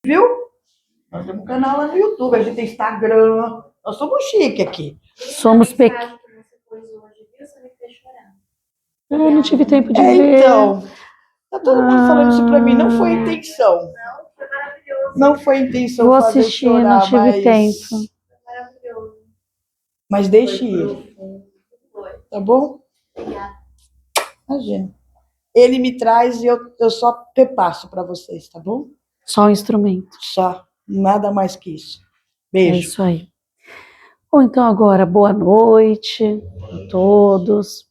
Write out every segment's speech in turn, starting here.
Viu? Nós temos um canal lá no YouTube, a gente tem Instagram. Nós somos chique aqui. Somos pequenos. Eu não tive tempo de ver. Então, tá todo mundo falando isso pra mim. Não foi intenção. Não, foi maravilhoso. Não foi intenção Vou fazer assistir, chorar, não tive mas... tempo. Maravilhoso. Mas deixe ir, tá bom? Obrigada. Imagina. Ele me traz e eu só repasso pra vocês, tá bom? Só um instrumento. Só. Nada mais que isso. É Beijo. isso aí. Bom, então agora, boa noite a todos.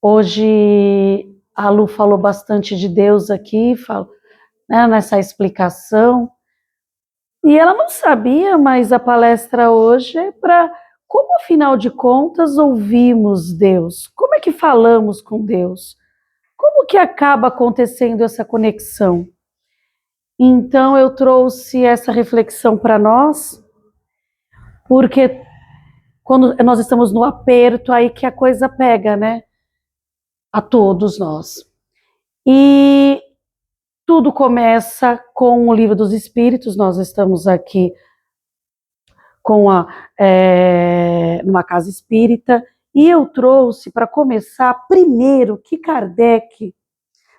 Hoje a Lu falou bastante de Deus aqui, né, nessa explicação. E ela não sabia, mas a palestra hoje é para como, afinal de contas, ouvimos Deus? Como é que falamos com Deus? Como que acaba acontecendo essa conexão? Então eu trouxe essa reflexão para nós, porque quando nós estamos no aperto, aí que a coisa pega, né? A todos nós. E tudo começa com o Livro dos Espíritos. Nós estamos aqui com numa casa espírita, e eu trouxe para começar primeiro que Kardec,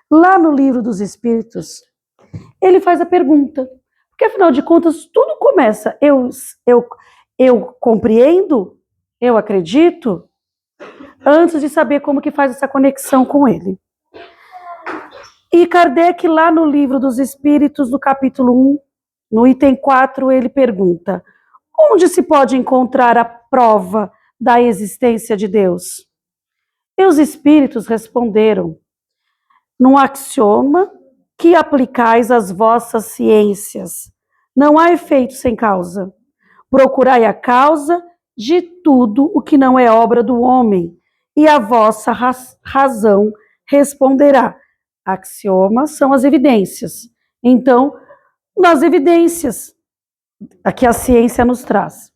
lá no Livro dos Espíritos, ele faz a pergunta, porque afinal de contas tudo começa, eu compreendo, eu acredito, antes de saber como que faz essa conexão com ele. E Kardec, lá no Livro dos Espíritos, no capítulo 1, no item 4, ele pergunta: onde se pode encontrar a prova da existência de Deus? E os espíritos responderam: num axioma que aplicais às vossas ciências. Não há efeito sem causa. Procurai a causa de tudo o que não é obra do homem, e a vossa razão responderá. Axiomas são as evidências. Então, nas evidências, que a ciência nos traz.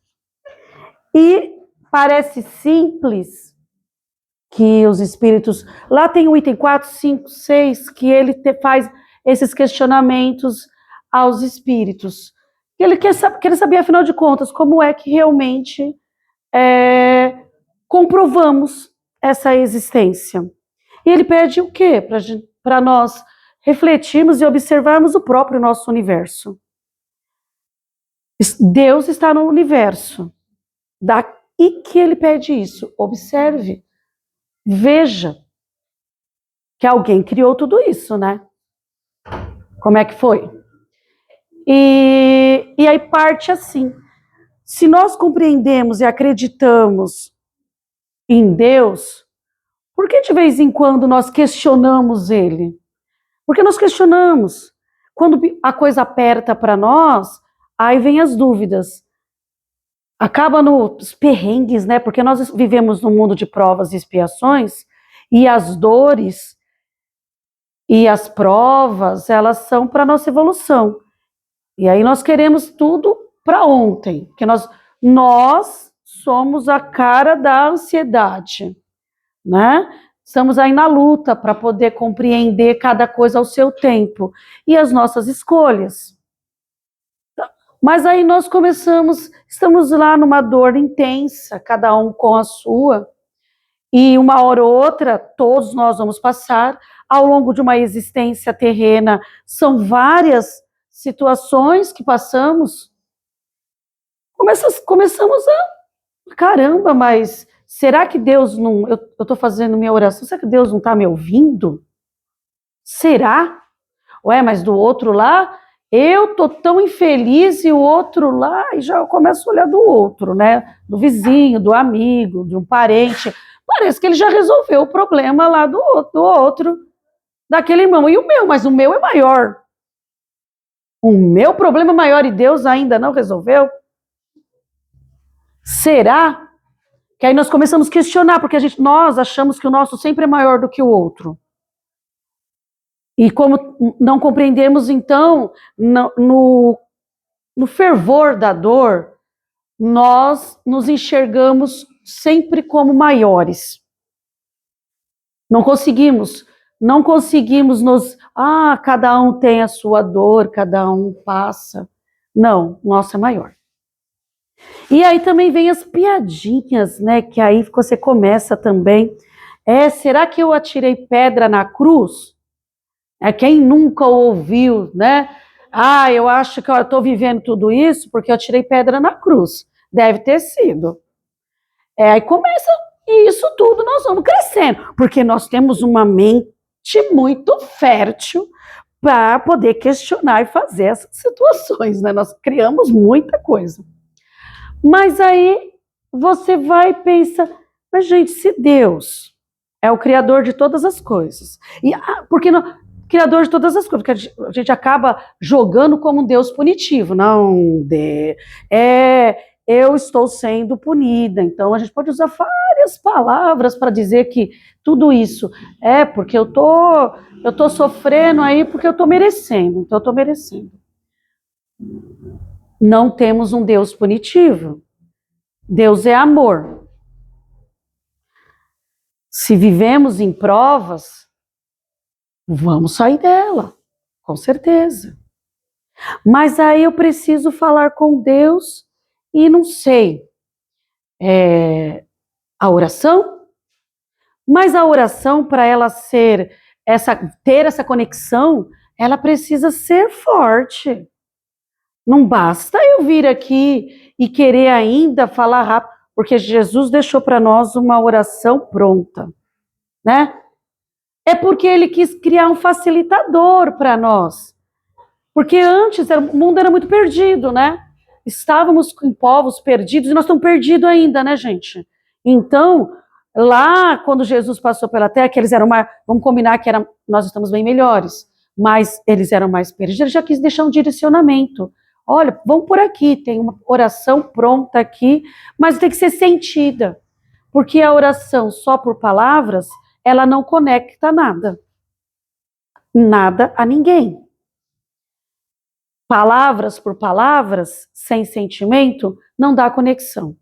E parece simples que os espíritos... Lá tem o item 4, 5, 6, que ele faz esses questionamentos aos espíritos. Ele quer saber, afinal de contas, como é que realmente comprovamos essa existência. E ele pede o quê? Para nós refletirmos e observarmos o próprio nosso universo. Deus está no universo. E que ele pede isso? Observe. Veja que alguém criou tudo isso, né? Como é que foi? E aí parte assim. Se nós compreendemos e acreditamos em Deus, por que de vez em quando nós questionamos ele? Porque nós questionamos. Quando a coisa aperta para nós, aí vem as dúvidas. Acaba nos perrengues, né? Porque nós vivemos num mundo de provas e expiações, e as dores e as provas, elas são para a nossa evolução. E aí nós queremos tudo para ontem, porque nós somos a cara da ansiedade, né? Estamos aí na luta para poder compreender cada coisa ao seu tempo e as nossas escolhas. Mas aí nós estamos lá numa dor intensa, cada um com a sua, e uma hora ou outra todos nós vamos passar. Ao longo de uma existência terrena, são várias situações que passamos. Começamos caramba, mas será que Deus não... Eu estou fazendo minha oração, será que Deus não está me ouvindo? Será? Ué, mas do outro lá, eu tô tão infeliz e o outro lá, e já eu começo a olhar do outro, né? Do vizinho, do amigo, de um parente. Parece que ele já resolveu o problema lá do outro, daquele irmão. E o meu? Mas o meu é maior. O meu problema é maior e Deus ainda não resolveu? Será? Que aí nós começamos a questionar, porque nós achamos que o nosso sempre é maior do que o outro. E como não compreendemos, então, no fervor da dor, nós nos enxergamos sempre como maiores. Não conseguimos não conseguimos cada um tem a sua dor, cada um passa. Não, nosso é maior. E aí também vem as piadinhas, né? Que aí você começa também. Será que eu atirei pedra na cruz? Quem nunca ouviu, né? Eu acho que eu estou vivendo tudo isso porque eu tirei pedra na cruz. Deve ter sido. Aí começa, e isso tudo nós vamos crescendo, porque nós temos uma mente muito fértil para poder questionar e fazer essas situações, né? Nós criamos muita coisa. Mas aí você vai e pensa, mas gente, se Deus é o criador de todas as coisas, porque não, criador de todas as coisas, porque a gente acaba jogando como um Deus punitivo, eu estou sendo punida, então a gente pode usar várias palavras para dizer que tudo isso é porque eu tô sofrendo aí porque eu tô merecendo, então eu tô merecendo. Não temos um Deus punitivo. Deus é amor. Se vivemos em provas, vamos sair dela, com certeza. Mas aí eu preciso falar com Deus e não sei. A oração? Mas a oração, para ela ter essa conexão, ela precisa ser forte. Não basta eu vir aqui e querer ainda falar rápido, porque Jesus deixou para nós uma oração pronta, né? É porque ele quis criar um facilitador para nós. Porque antes o mundo era muito perdido, né? Estávamos com povos perdidos e nós estamos perdidos ainda, né, gente? Então, lá quando Jesus passou pela terra, que eles eram mais, vamos combinar que nós estamos bem melhores, mas eles eram mais perdidos, ele já quis deixar um direcionamento. Olha, vamos por aqui, tem uma oração pronta aqui, mas tem que ser sentida. Porque a oração só por palavras, ela não conecta nada. Nada a ninguém. Palavras por palavras, sem sentimento, não dá conexão.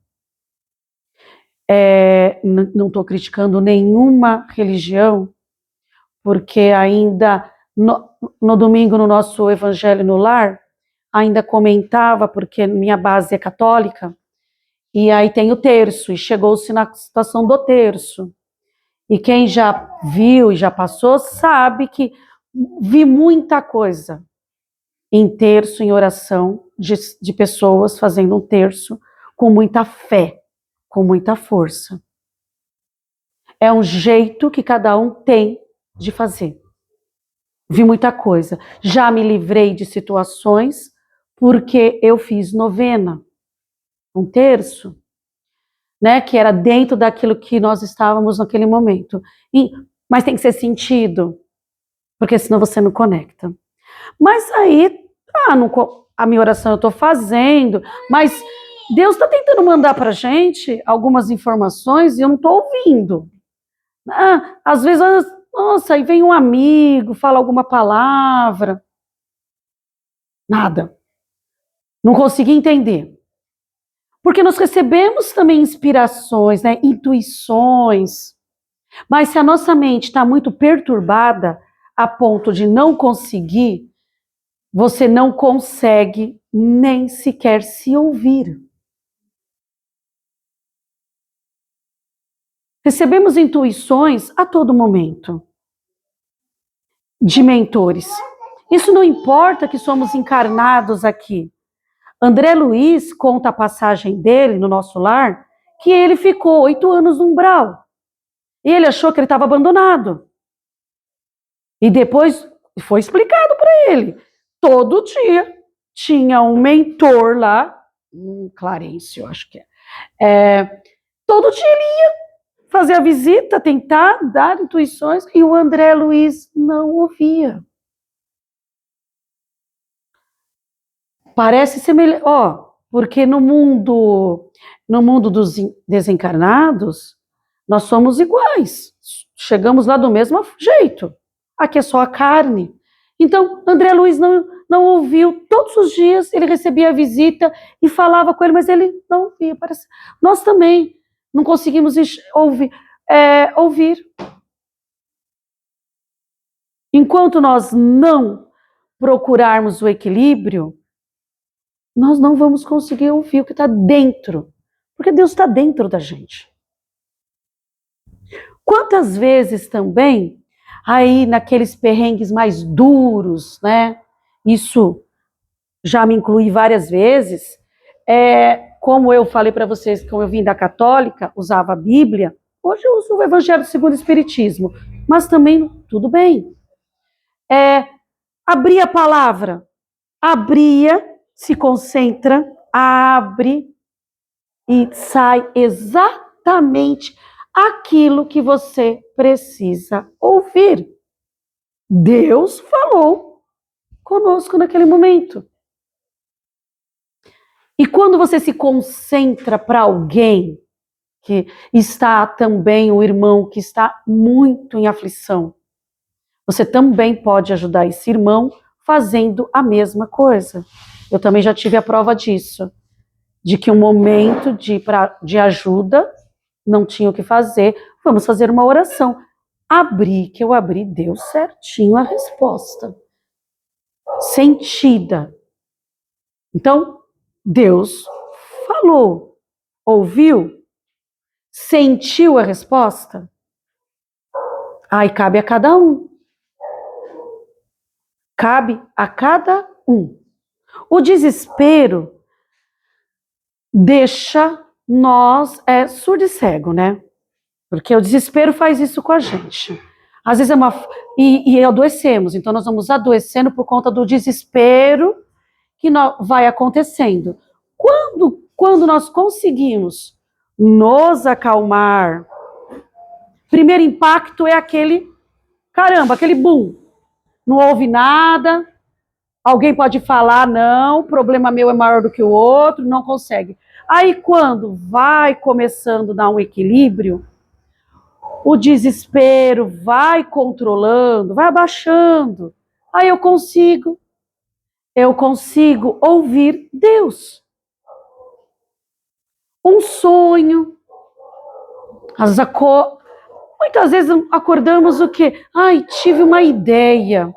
Não estou criticando nenhuma religião, porque ainda no domingo, no nosso Evangelho no Lar, ainda comentava, porque minha base é católica, e aí tem o terço, e chegou-se na situação do terço. E quem já viu e já passou, sabe que vi muita coisa em terço, em oração, de pessoas fazendo um terço com muita fé, com muita força. É um jeito que cada um tem de fazer. Vi muita coisa. Já me livrei de situações porque eu fiz novena, um terço, né, que era dentro daquilo que nós estávamos naquele momento. Mas tem que ser sentido, porque senão você não conecta. Mas aí, a minha oração eu estou fazendo, mas Deus está tentando mandar para a gente algumas informações e eu não estou ouvindo. Às vezes, nossa, aí vem um amigo, fala alguma palavra. Nada. Não consegui entender. Porque nós recebemos também inspirações, né, intuições. Mas se a nossa mente está muito perturbada a ponto de não conseguir, você não consegue nem sequer se ouvir. Recebemos intuições a todo momento de mentores. Isso não importa que somos encarnados aqui. André Luiz conta a passagem dele no nosso lar, que ele ficou 8 anos no umbral. E ele achou que ele estava abandonado. E depois foi explicado para ele. Todo dia tinha um mentor lá, Clarence, eu acho que é. Todo dia ele ia fazer a visita, tentar dar intuições, e o André Luiz não ouvia. Parece ser melhor, porque no mundo dos desencarnados, nós somos iguais. Chegamos lá do mesmo jeito. Aqui é só a carne. Então, André Luiz não ouviu. Todos os dias ele recebia a visita e falava com ele, mas ele não ouvia. Nós também não conseguimos ouvir. enquanto nós não procurarmos o equilíbrio, nós não vamos conseguir ouvir o que está dentro, porque Deus está dentro da gente. Quantas vezes também, aí naqueles perrengues mais duros, né? Isso já me inclui várias vezes. Como eu falei para vocês, como eu vim da católica, usava a Bíblia, hoje eu uso o Evangelho segundo o Espiritismo, mas também tudo bem. Abrir a palavra, abria, se concentra, abre e sai exatamente aquilo que você precisa ouvir. Deus falou conosco naquele momento. E quando você se concentra para alguém que está também, o irmão que está muito em aflição, você também pode ajudar esse irmão fazendo a mesma coisa. Eu também já tive a prova disso, de que um momento de ajuda, não tinha o que fazer, vamos fazer uma oração. Que eu abri, deu certinho a resposta. Sentida. Então, Deus falou, ouviu, sentiu a resposta? Aí cabe a cada um. Cabe a cada um. O desespero deixa nós surdo e cego, né? Porque o desespero faz isso com a gente. Às vezes e adoecemos, então nós vamos adoecendo por conta do desespero que vai acontecendo. Quando nós conseguimos nos acalmar, primeiro impacto é aquele boom. Não houve nada, alguém pode falar, não, o problema meu é maior do que o outro, não consegue. Aí quando vai começando a dar um equilíbrio, o desespero vai controlando, vai abaixando. Aí eu consigo ouvir Deus. Um sonho. Muitas vezes acordamos o quê? Tive uma ideia.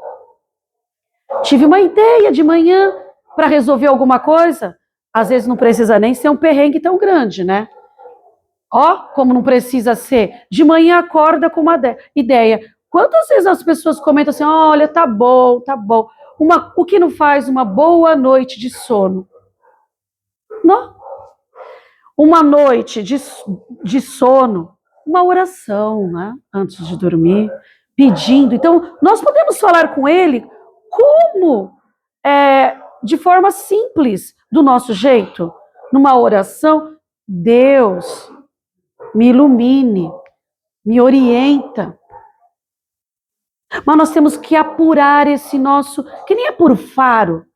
Tive uma ideia de manhã para resolver alguma coisa. Às vezes não precisa nem ser um perrengue tão grande, né? Como não precisa ser. De manhã acorda com uma ideia. Quantas vezes as pessoas comentam assim, olha, tá bom, tá bom. O que não faz uma boa noite de sono? Não. Uma noite de sono, uma oração, né? Antes de dormir, pedindo. Então, nós podemos falar com ele como? De forma simples, do nosso jeito. Numa oração, Deus, me ilumine, me orienta. Mas nós temos que apurar esse nosso, que nem apura o faro,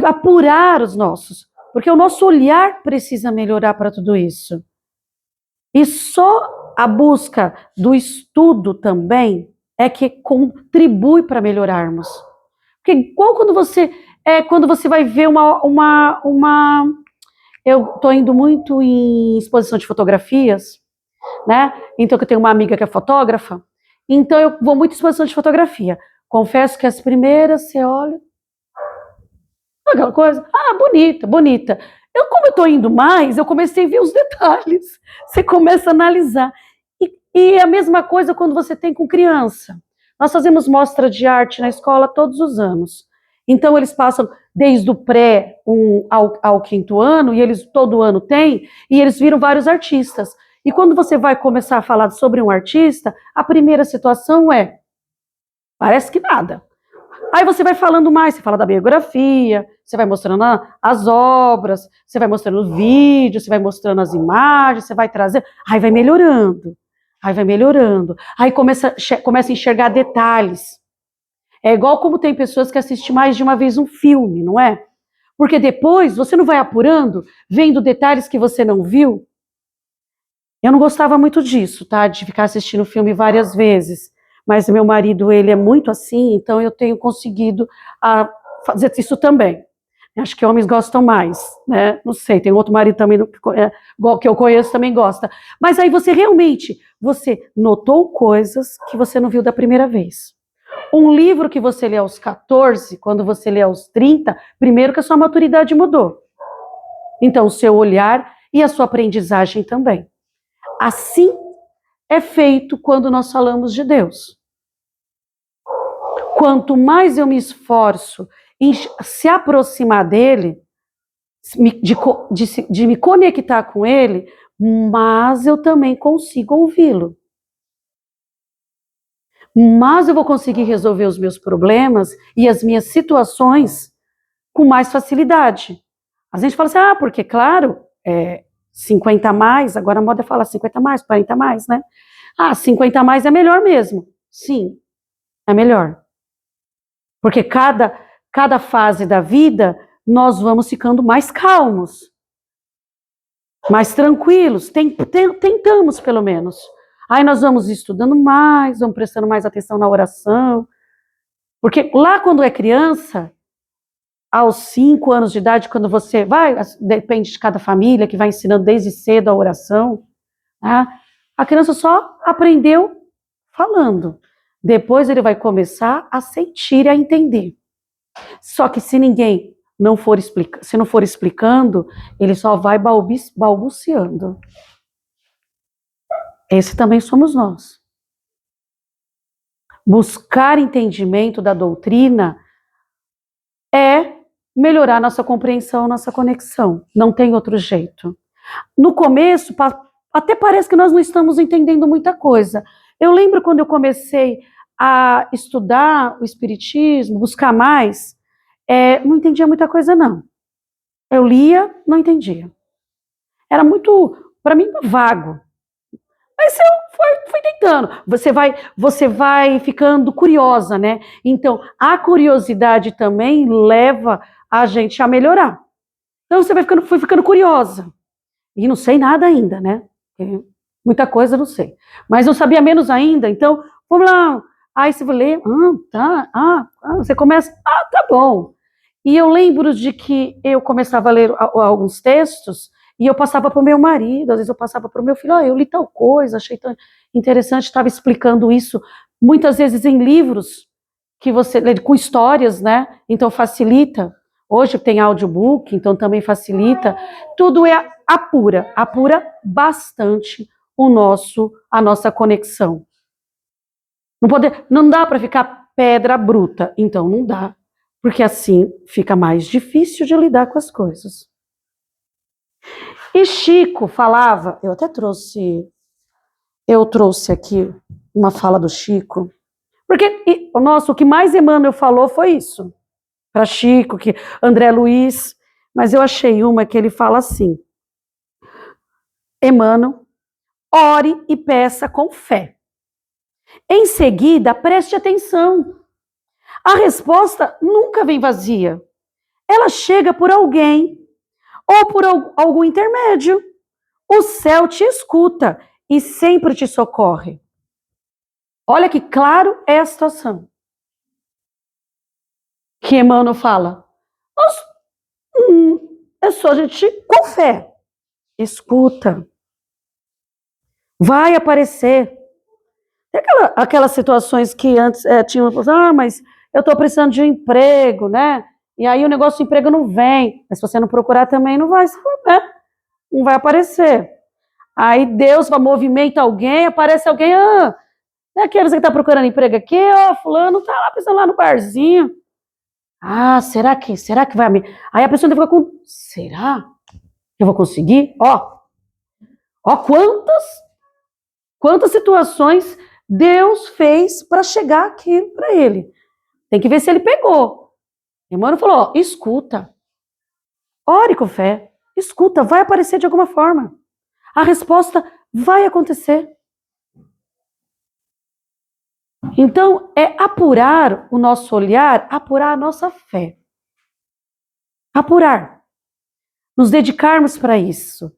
apurar os nossos, porque o nosso olhar precisa melhorar para tudo isso. E só a busca do estudo também é que contribui para melhorarmos. Porque igual quando você vai ver eu estou indo muito em exposição de fotografias, né? Então eu tenho uma amiga que é fotógrafa, então eu vou muito em exposição de fotografia. Confesso que as primeiras você olha, aquela coisa, bonita, bonita. Como eu estou indo mais, eu comecei a ver os detalhes. Você começa a analisar. E a mesma coisa quando você tem com criança. Nós fazemos mostra de arte na escola todos os anos. Então eles passam desde o pré ao 5º ano, e eles todo ano têm, e eles viram vários artistas. E quando você vai começar a falar sobre um artista, a primeira situação parece que nada. Aí você vai falando mais, você fala da biografia, você vai mostrando as obras, você vai mostrando vídeos, você vai mostrando as imagens, você vai trazendo, aí vai melhorando, aí começa a enxergar detalhes. É igual como tem pessoas que assistem mais de uma vez um filme, não é? Porque depois você não vai apurando, vendo detalhes que você não viu. Eu não gostava muito disso, tá? De ficar assistindo filme várias vezes. Mas meu marido, ele é muito assim, então eu tenho conseguido fazer isso também. Acho que homens gostam mais, né? Não sei, tem outro marido também que eu conheço também gosta. Mas aí você notou coisas que você não viu da primeira vez. um livro que você lê aos 14, quando você lê aos 30, primeiro que a sua maturidade mudou. Então, o seu olhar e a sua aprendizagem também. Assim é feito quando nós falamos de Deus. Quanto mais eu me esforço em se aproximar dele, de me conectar com ele, mas eu também consigo ouvi-lo. Mas eu vou conseguir resolver os meus problemas e as minhas situações com mais facilidade. A gente fala assim, porque claro, 50 a mais, agora a moda fala 50 a mais, 40 a mais, né? 50 a mais é melhor mesmo. Sim, é melhor. Porque cada fase da vida, nós vamos ficando mais calmos, mais tranquilos, tentamos pelo menos. Aí nós vamos estudando mais, vamos prestando mais atenção na oração. Porque lá quando é criança, aos 5 anos de idade, quando você vai, depende de cada família, que vai ensinando desde cedo a oração, tá? A criança só aprendeu falando. Depois ele vai começar a sentir e a entender. Só que se ninguém não for explicando, ele só vai balbuciando. Esse também somos nós. Buscar entendimento da doutrina é melhorar nossa compreensão, nossa conexão. Não tem outro jeito. No começo, até parece que nós não estamos entendendo muita coisa. Eu lembro quando eu comecei a estudar o Espiritismo, buscar mais, não entendia muita coisa, não. Eu lia, não entendia. Era muito, para mim, vago. Mas eu fui tentando. Você vai ficando curiosa, né? Então, a curiosidade também leva a gente a melhorar. Então, você foi ficando curiosa. E não sei nada ainda, né? Muita coisa eu não sei. Mas eu sabia menos ainda, então, vamos lá. Aí você vai ler, você começa, tá bom. E eu lembro de que eu começava a ler alguns textos e eu passava para o meu marido, às vezes eu passava para o meu filho, eu li tal coisa, achei tão interessante, estava explicando isso, muitas vezes em livros que você lê com histórias, né? Então facilita. Hoje tem audiobook, então também facilita. Tudo apura bastante a nossa conexão. Não dá para ficar pedra bruta, então não dá, porque assim fica mais difícil de lidar com as coisas. E Chico falava, eu trouxe aqui uma fala do Chico, porque, o que mais Emmanuel falou foi isso, para Chico, que André Luiz, mas eu achei uma que ele fala assim, Emmanuel, ore e peça com fé. Em seguida, preste atenção. A resposta nunca vem vazia. Ela chega por alguém ou por algum intermédio. O céu te escuta e sempre te socorre. Olha que claro é a situação. Que Emmanuel fala. É só a gente com fé. Escuta. Vai aparecer. Tem aquelas situações que antes tinham, mas eu estou precisando de um emprego, né? E aí o negócio do emprego não vem. Mas se você não procurar também não vai, né? Não vai aparecer. Aí Deus movimenta alguém, aparece alguém, né, que você está procurando emprego aqui, fulano tá lá pensando lá no barzinho. Será que vai? Aí a pessoa fica com, será que eu vou conseguir? Quantas situações Deus fez para chegar aqui para ele. Tem que ver se ele pegou. Emmanuel falou, escuta. Ore com fé. Escuta, vai aparecer de alguma forma. A resposta vai acontecer. Então, é apurar o nosso olhar, apurar a nossa fé. Apurar. Nos dedicarmos para isso.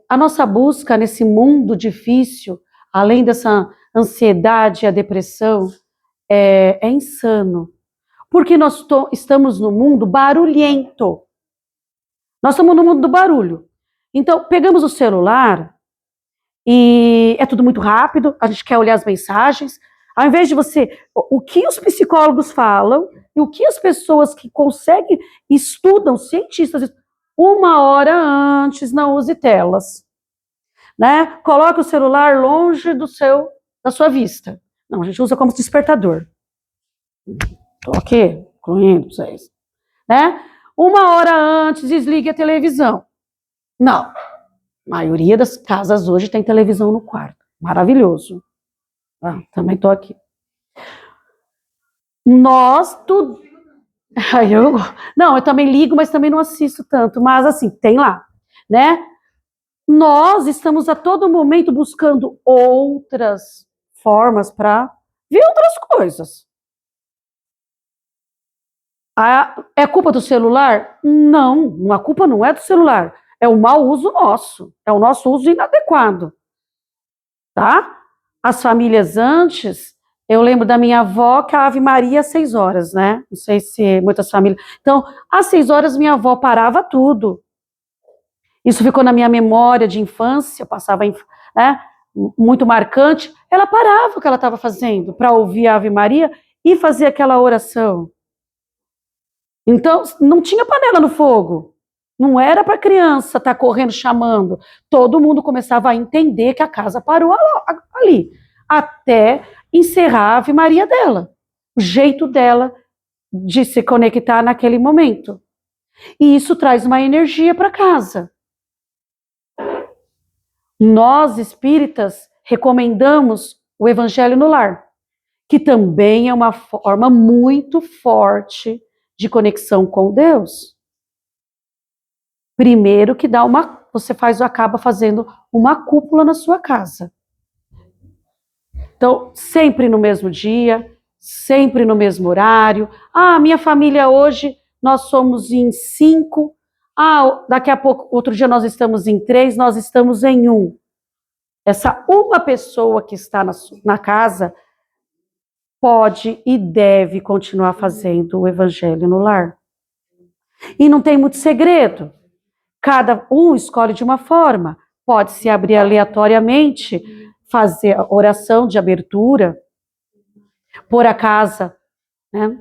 A nossa busca nesse mundo difícil, além dessa ansiedade e a depressão, é insano. Porque nós estamos no mundo barulhento. Nós estamos no mundo do barulho. Então, pegamos o celular e é tudo muito rápido, a gente quer olhar as mensagens, Ao invés de você, o que os psicólogos falam e o que as pessoas que conseguem, estudam, cientistas, 1 hora antes, não use telas, né? Coloque o celular longe da sua vista. Não, a gente usa como despertador. Tô aqui, incluindo vocês, né? 1 hora antes, desligue a televisão. Não. A maioria das casas hoje tem televisão no quarto. Maravilhoso. Também tô aqui. Não, eu também ligo, mas também não assisto tanto. Mas assim, tem lá, né? Nós estamos a todo momento buscando outras formas para ver outras coisas. É culpa do celular? Não, a culpa não é do celular. É o mau uso nosso. É o nosso uso inadequado. Tá? As famílias antes, eu lembro da minha avó que a Ave Maria às 6 horas, né? Não sei se muitas famílias... Então, às 6 horas minha avó parava tudo. Isso ficou na minha memória de infância, passava, né, muito marcante. Ela parava o que ela estava fazendo para ouvir a Ave Maria e fazer aquela oração. Então, não tinha panela no fogo. Não era para a criança estar correndo, chamando. Todo mundo começava a entender que a casa parou ali. Até encerrar a Ave Maria dela. O jeito dela de se conectar naquele momento. E isso traz uma energia para casa. Nós, espíritas, recomendamos o Evangelho no Lar, que também é uma forma muito forte de conexão com Deus. Primeiro que você acaba fazendo uma cúpula na sua casa. Então, sempre no mesmo dia, sempre no mesmo horário. Minha família hoje, nós somos em 5. Daqui a pouco, outro dia nós estamos em 3, nós estamos em 1. Essa uma pessoa que está na casa pode e deve continuar fazendo o Evangelho no Lar. E não tem muito segredo. Cada um escolhe de uma forma. Pode se abrir aleatoriamente, fazer a oração de abertura, pôr a casa, né,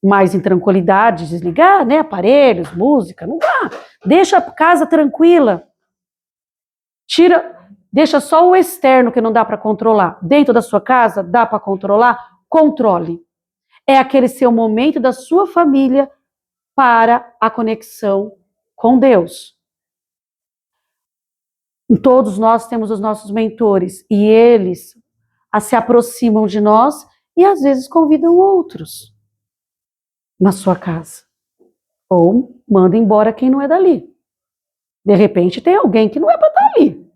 mais em tranquilidade, desligar, né, aparelhos, música, não dá. Deixa a casa tranquila. Deixa só o externo que não dá para controlar. Dentro da sua casa, dá para controlar? Controle. É aquele seu momento da sua família para a conexão com Deus. Todos nós temos os nossos mentores e eles se aproximam de nós e às vezes convidam outros na sua casa. Ou manda embora quem não é dali. De repente tem alguém que não é para estar ali.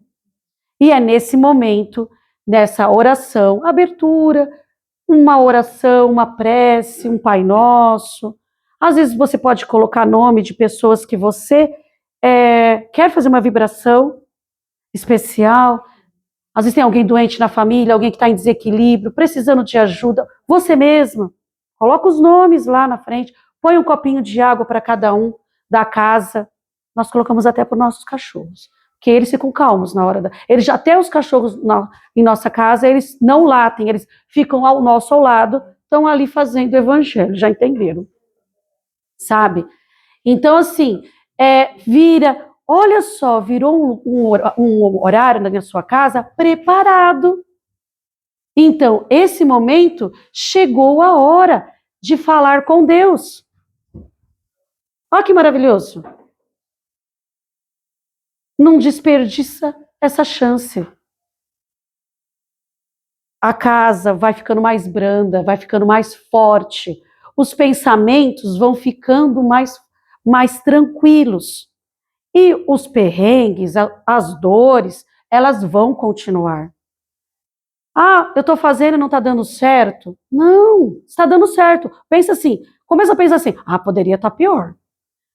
E é nesse momento, nessa oração, abertura, uma oração, uma prece, um Pai Nosso. Às vezes você pode colocar nome de pessoas que você quer fazer uma vibração especial. Às vezes tem alguém doente na família, alguém que está em desequilíbrio, precisando de ajuda. Você mesma, coloca os nomes lá na frente, põe um copinho de água para cada um da casa. Nós colocamos até para os nossos cachorros, porque eles ficam calmos na hora até os cachorros em nossa casa, eles não latem, eles ficam ao lado, estão ali fazendo o Evangelho, já entenderam? Sabe? Então, assim, olha só, virou um horário na sua casa preparado. Então, esse momento, chegou a hora de falar com Deus. Olha que maravilhoso. Não desperdiça essa chance. A casa vai ficando mais branda, vai ficando mais forte. Os pensamentos vão ficando mais tranquilos. E os perrengues, as dores, elas vão continuar. Eu estou fazendo e não está dando certo. Não, está dando certo. Pensa assim, começa a pensar assim, poderia estar pior.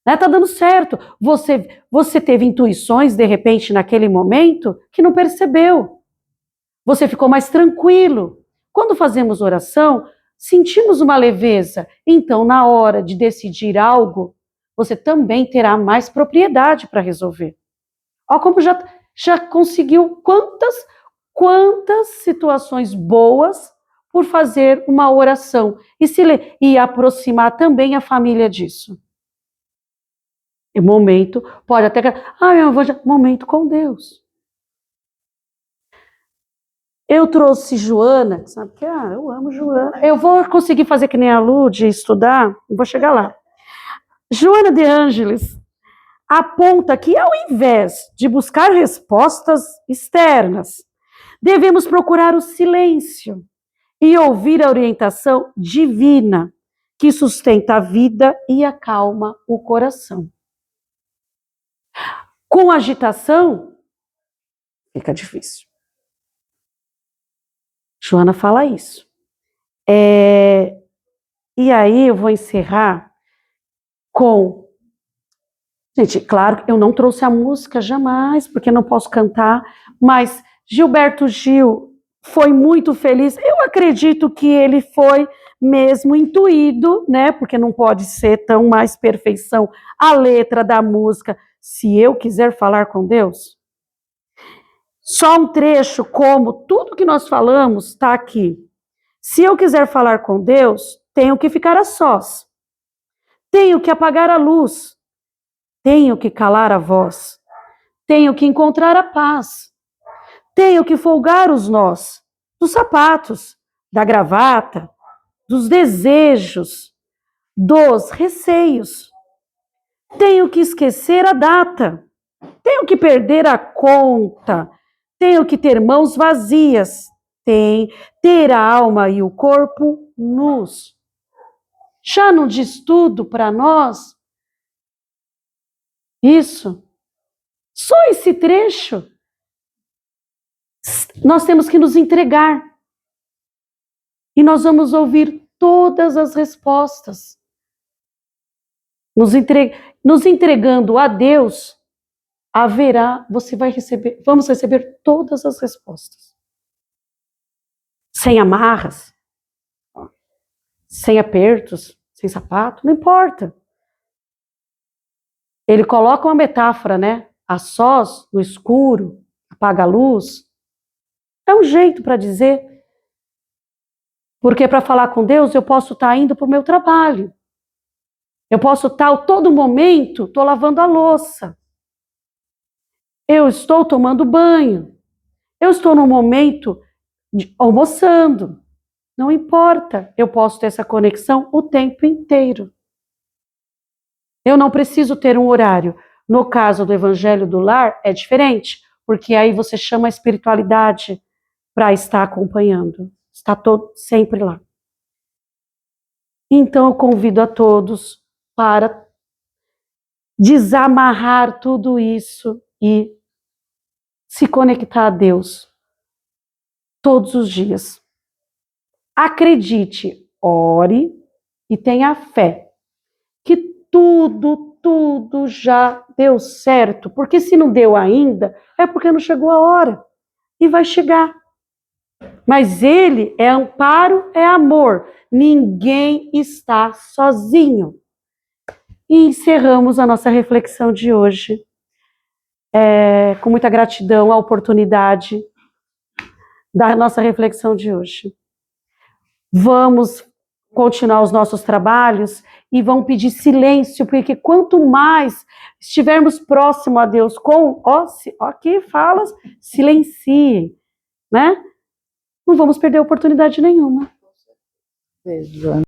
Está dando certo. Você teve intuições, de repente, naquele momento, que não percebeu. Você ficou mais tranquilo. Quando fazemos oração, sentimos uma leveza. Então, na hora de decidir algo, você também terá mais propriedade para resolver. Olha como já conseguiu quantas situações boas por fazer uma oração e aproximar também a família disso. E momento, pode até... eu vou... Momento com Deus. Eu trouxe Joana, sabe que eu amo Joana. Eu vou conseguir fazer que nem a Lu, de estudar, vou chegar lá. Joana de Ângeles aponta que ao invés de buscar respostas externas, devemos procurar o silêncio e ouvir a orientação divina que sustenta a vida e acalma o coração. Com agitação, fica difícil. Joana fala isso. E aí eu vou encerrar com... Gente, claro que eu não trouxe a música jamais, porque não posso cantar, mas Gilberto Gil foi muito feliz. Eu acredito que ele foi mesmo intuído, né? Porque não pode ser tão mais perfeição a letra da música. Se eu quiser falar com Deus, só um trecho, como tudo que nós falamos está aqui. Se eu quiser falar com Deus, tenho que ficar a sós. Tenho que apagar a luz. Tenho que calar a voz. Tenho que encontrar a paz. Tenho que folgar os nós dos sapatos, da gravata, dos desejos, dos receios. Tenho que esquecer a data. Tenho que perder a conta. Tenho que ter mãos vazias. Ter a alma e o corpo nus. Já não diz tudo para nós? Isso. Só esse trecho. Nós temos que nos entregar. E nós vamos ouvir todas as respostas. Nos entregando a Deus, vamos receber todas as respostas. Sem amarras, sem apertos, sem sapato, não importa. Ele coloca uma metáfora, né? A sós, no escuro, apaga a luz. É um jeito para dizer. Porque para falar com Deus, eu posso estar indo para o meu trabalho. Eu posso estar a todo momento, estou lavando a louça. Eu estou tomando banho. Eu estou no momento almoçando. Não importa, eu posso ter essa conexão o tempo inteiro. Eu não preciso ter um horário. No caso do Evangelho do Lar, é diferente, porque aí você chama a espiritualidade para estar acompanhando. Está sempre lá. Então eu convido a todos para desamarrar tudo isso e se conectar a Deus todos os dias. Acredite, ore e tenha fé que tudo já deu certo, porque se não deu ainda, é porque não chegou a hora e vai chegar. Mas Ele é amparo, é amor. Ninguém está sozinho. E encerramos a nossa reflexão de hoje. Com muita gratidão à oportunidade da nossa reflexão de hoje. Vamos continuar os nossos trabalhos e vamos pedir silêncio, porque quanto mais estivermos próximo a Deus aqui fala, silenciem, né? Não vamos perder oportunidade nenhuma. Beijo, Joana.